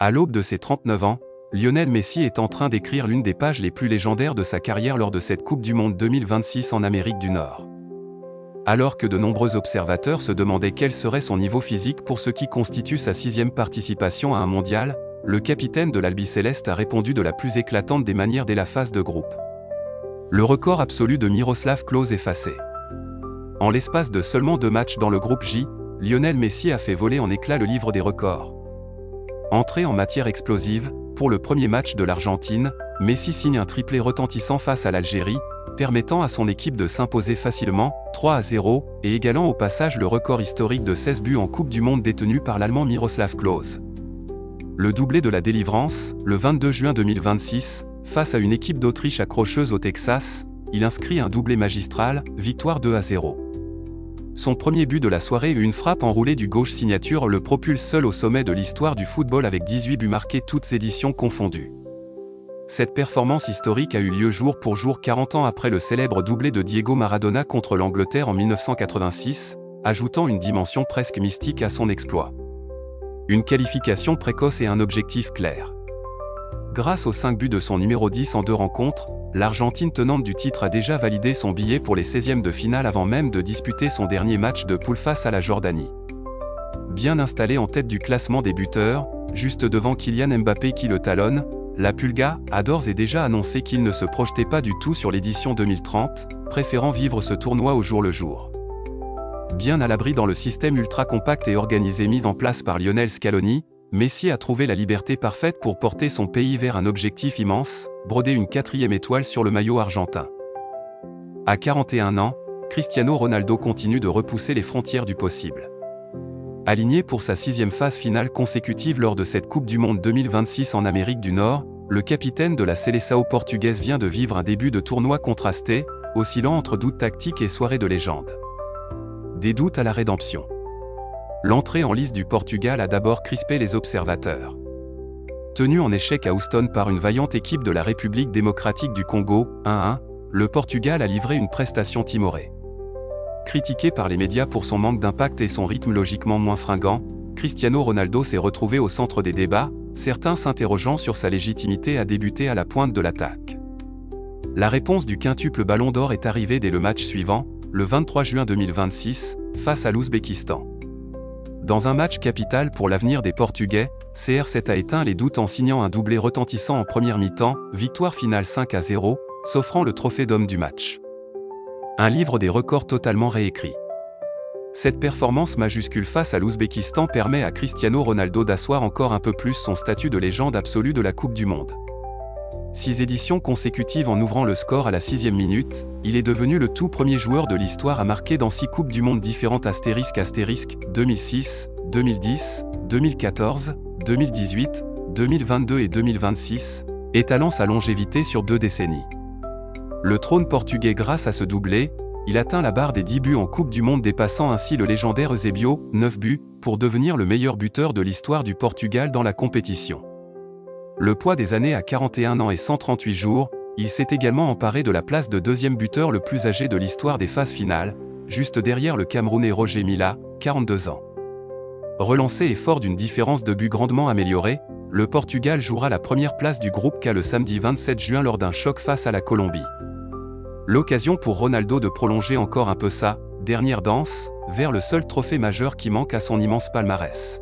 À l'aube de ses 39 ans, Lionel Messi est en train d'écrire l'une des pages les plus légendaires de sa carrière lors de cette Coupe du Monde 2026 en Amérique du Nord. Alors que de nombreux observateurs se demandaient quel serait son niveau physique pour ce qui constitue sa 6e participation à un mondial, le capitaine de l'Albiceleste a répondu de la plus éclatante des manières dès la phase de groupe. Le record absolu de Miroslav Klose effacé. En l'espace de seulement 2 matchs dans le groupe J, Lionel Messi a fait voler en éclats le livre des records. Entré en matière explosive, pour le premier match de l'Argentine, Messi signe un triplé retentissant face à l'Algérie, permettant à son équipe de s'imposer facilement, 3-0, et égalant au passage le record historique de 16 buts en Coupe du Monde détenu par l'Allemand Miroslav Klose. Le doublé de la délivrance, le 22 juin 2026, face à une équipe d'Autriche accrocheuse au Texas, il inscrit un doublé magistral, victoire 2-0. Son premier but de la soirée et une frappe enroulée du gauche signature le propulse seul au sommet de l'histoire du football avec 18 buts marqués toutes éditions confondues. Cette performance historique a eu lieu jour pour jour 40 ans après le célèbre doublé de Diego Maradona contre l'Angleterre en 1986, ajoutant une dimension presque mystique à son exploit. Une qualification précoce et un objectif clair. Grâce aux 5 buts de son numéro 10 en 2 rencontres, l'Argentine tenante du titre a déjà validé son billet pour les 16e de finale avant même de disputer son dernier match de poule face à la Jordanie. Bien installé en tête du classement des buteurs, juste devant Kylian Mbappé qui le talonne, la Pulga a d'ores et déjà annoncé qu'il ne se projetait pas du tout sur l'édition 2030, préférant vivre ce tournoi au jour le jour. Bien à l'abri dans le système ultra compact et organisé mis en place par Lionel Scaloni, Messi a trouvé la liberté parfaite pour porter son pays vers un objectif immense, broder une 4e étoile sur le maillot argentin. À 41 ans, Cristiano Ronaldo continue de repousser les frontières du possible. Aligné pour sa 6e phase finale consécutive lors de cette Coupe du Monde 2026 en Amérique du Nord, le capitaine de la Seleção portugaise vient de vivre un début de tournoi contrasté, oscillant entre doutes tactiques et soirées de légende. Des doutes à la rédemption. L'entrée en lice du Portugal a d'abord crispé les observateurs. Tenu en échec à Houston par une vaillante équipe de la République démocratique du Congo, 1-1, le Portugal a livré une prestation timorée. Critiqué par les médias pour son manque d'impact et son rythme logiquement moins fringant, Cristiano Ronaldo s'est retrouvé au centre des débats, certains s'interrogeant sur sa légitimité à débuter à la pointe de l'attaque. La réponse du quintuple Ballon d'Or est arrivée dès le match suivant, le 23 juin 2026, face à l'Ouzbékistan. Dans un match capital pour l'avenir des Portugais, CR7 a éteint les doutes en signant un doublé retentissant en première mi-temps, victoire finale 5-0, s'offrant le trophée d'homme du match. Un livre des records totalement réécrit. Cette performance majuscule face à l'Ouzbékistan permet à Cristiano Ronaldo d'asseoir encore un peu plus son statut de légende absolue de la Coupe du Monde. 6 éditions consécutives en ouvrant le score à la 6e minute, il est devenu le tout premier joueur de l'histoire à marquer dans 6 Coupes du Monde différentes ** 2006, 2010, 2014, 2018, 2022 et 2026, étalant sa longévité sur 2 décennies. Le trône portugais grâce à ce doublé, il atteint la barre des 10 buts en Coupe du Monde dépassant ainsi le légendaire Eusébio, 9 buts, pour devenir le meilleur buteur de l'histoire du Portugal dans la compétition. Le poids des années à 41 ans et 138 jours, il s'est également emparé de la place de 2e buteur le plus âgé de l'histoire des phases finales, juste derrière le Camerounais Roger Mila, 42 ans. Relancé et fort d'une différence de but grandement améliorée, le Portugal jouera la première place du groupe K le samedi 27 juin lors d'un choc face à la Colombie. L'occasion pour Ronaldo de prolonger encore un peu sa dernière danse, vers le seul trophée majeur qui manque à son immense palmarès.